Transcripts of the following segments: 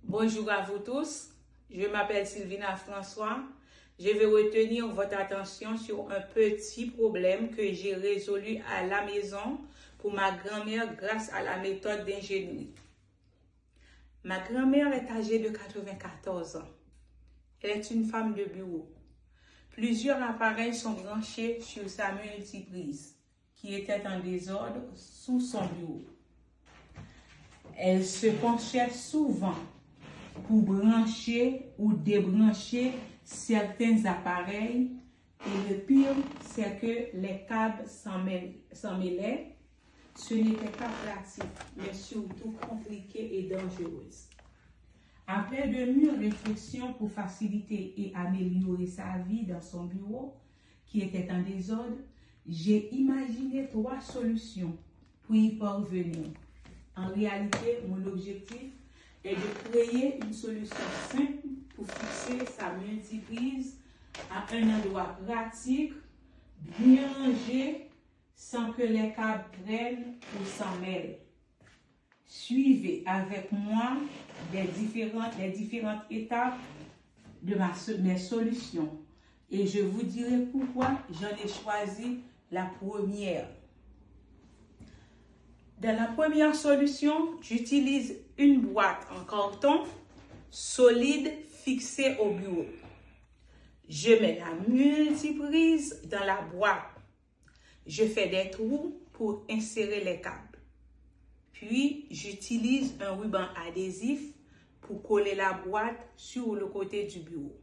Bonjour à vous tous, je m'appelle Sylvina François. Je vais retenir votre attention sur un petit problème que j'ai résolu à la maison pour ma grand-mère grâce à la méthode d'ingénierie. Ma grand-mère est âgée de 94 ans. Elle est une femme de bureau. Plusieurs appareils sont branchés sur sa multiprise, qui était en désordre sous son bureau. Elle se penchait souvent pour brancher ou débrancher certains appareils et le pire, c'est que les câbles s'en mêlaient. Ce n'était pas pratique, mais surtout compliqué et dangereuse. Après de mûres réflexions pour faciliter et améliorer sa vie dans son bureau, qui était en désordre, j'ai imaginé 3 solutions pour y parvenir. En réalité, mon objectif est de créer une solution simple pour fixer sa multiprise à un endroit pratique, bien rangé, sans que les câbles traînent ou s'en mêlent. Suivez avec moi les différentes étapes de mes solutions et je vous dirai pourquoi j'en ai choisi la première. Dans la première solution, j'utilise une boîte en carton solide fixée au bureau. Je mets la multiprise dans la boîte. Je fais des trous pour insérer les câbles. Puis, j'utilise un ruban adhésif pour coller la boîte sur le côté du bureau.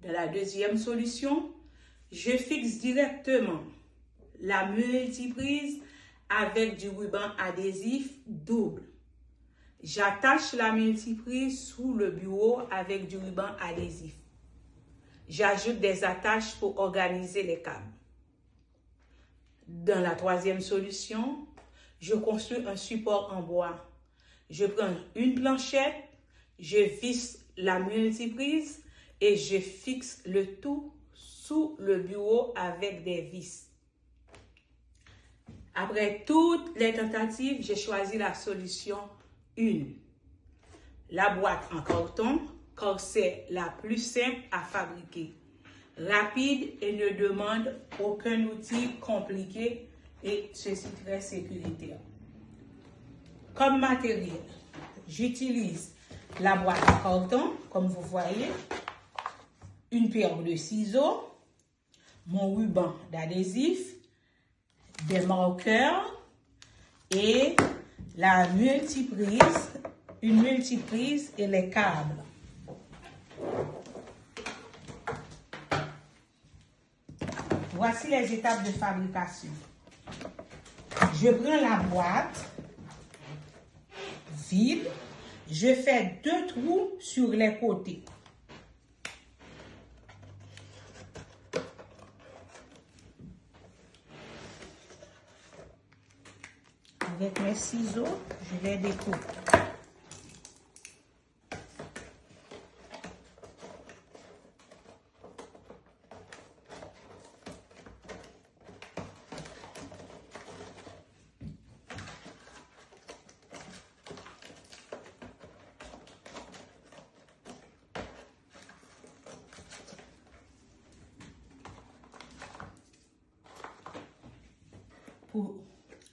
Dans la deuxième solution, je fixe directement la multiprise avec du ruban adhésif double. J'attache la multiprise sous le bureau avec du ruban adhésif. J'ajoute des attaches pour organiser les câbles. Dans la troisième solution, je construis un support en bois. Je prends une planchette, je visse la multiprise et je fixe le tout sous le bureau avec des vis. Après toutes les tentatives, j'ai choisi la solution 1. La boîte en carton, car c'est la plus simple à fabriquer, rapide et ne demande aucun outil compliqué et ceci très sécuritaire. Comme matériel, j'utilise la boîte en carton, comme vous voyez, une paire de ciseaux, mon ruban d'adhésif, des marqueurs et la multiprise, une multiprise et les câbles. Voici les étapes de fabrication. Je prends la boîte vide, je fais 2 trous sur les côtés. Avec mes ciseaux, je vais découper.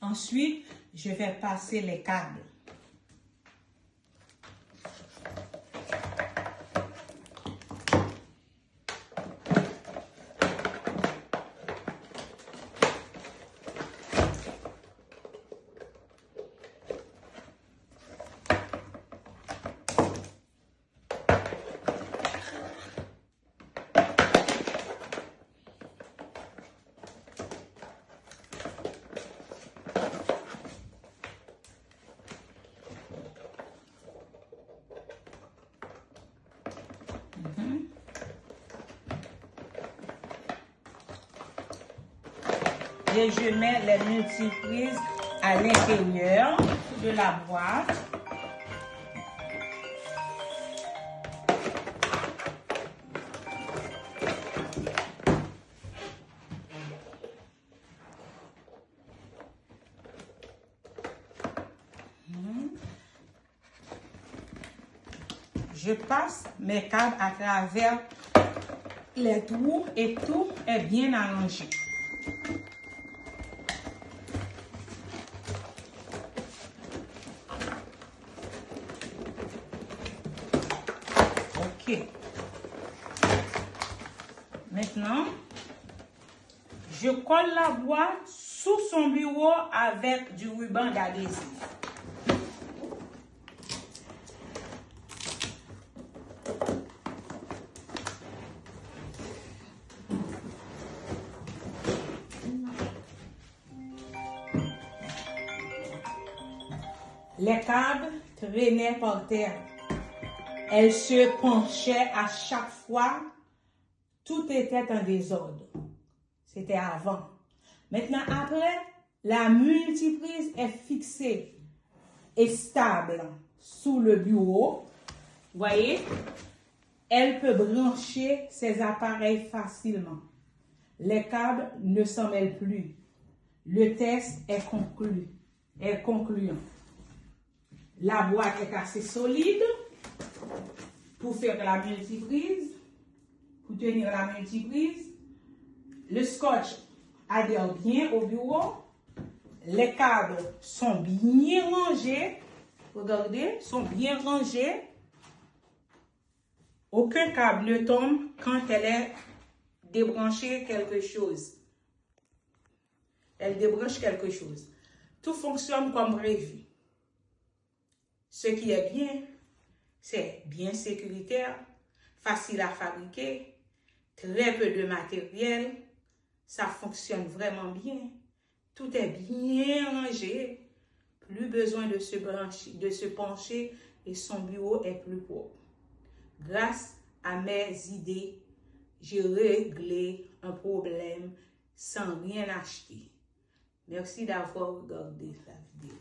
Ensuite, je vais passer les câbles. Et je mets les multiprises à l'intérieur de la boîte. je passe mes câbles à travers les trous et tout est bien arrangé. Ok. Maintenant, je colle la boîte sous son bureau avec du ruban d'adhésif. Les câbles traînaient par terre. Elle se penchait à chaque fois. Tout était en désordre. C'était avant. Maintenant, après, la multiprise est fixée et stable sous le bureau. Vous voyez, elle peut brancher ses appareils facilement. Les câbles ne s'en mêlent plus. Le test est concluant. La boîte est assez solide pour faire la multiprise, pour tenir la multiprise. Le scotch adhère bien au bureau. Les câbles sont bien rangés. Regardez, sont bien rangés. Aucun câble ne tombe quand elle est débranchée quelque chose. Elle débranche quelque chose. Tout fonctionne comme prévu. Ce qui est bien, c'est bien sécuritaire, facile à fabriquer, très peu de matériel, ça fonctionne vraiment bien, tout est bien rangé, plus besoin de se pencher et son bureau est plus propre. Grâce à mes idées, j'ai réglé un problème sans rien acheter. Merci d'avoir regardé la vidéo.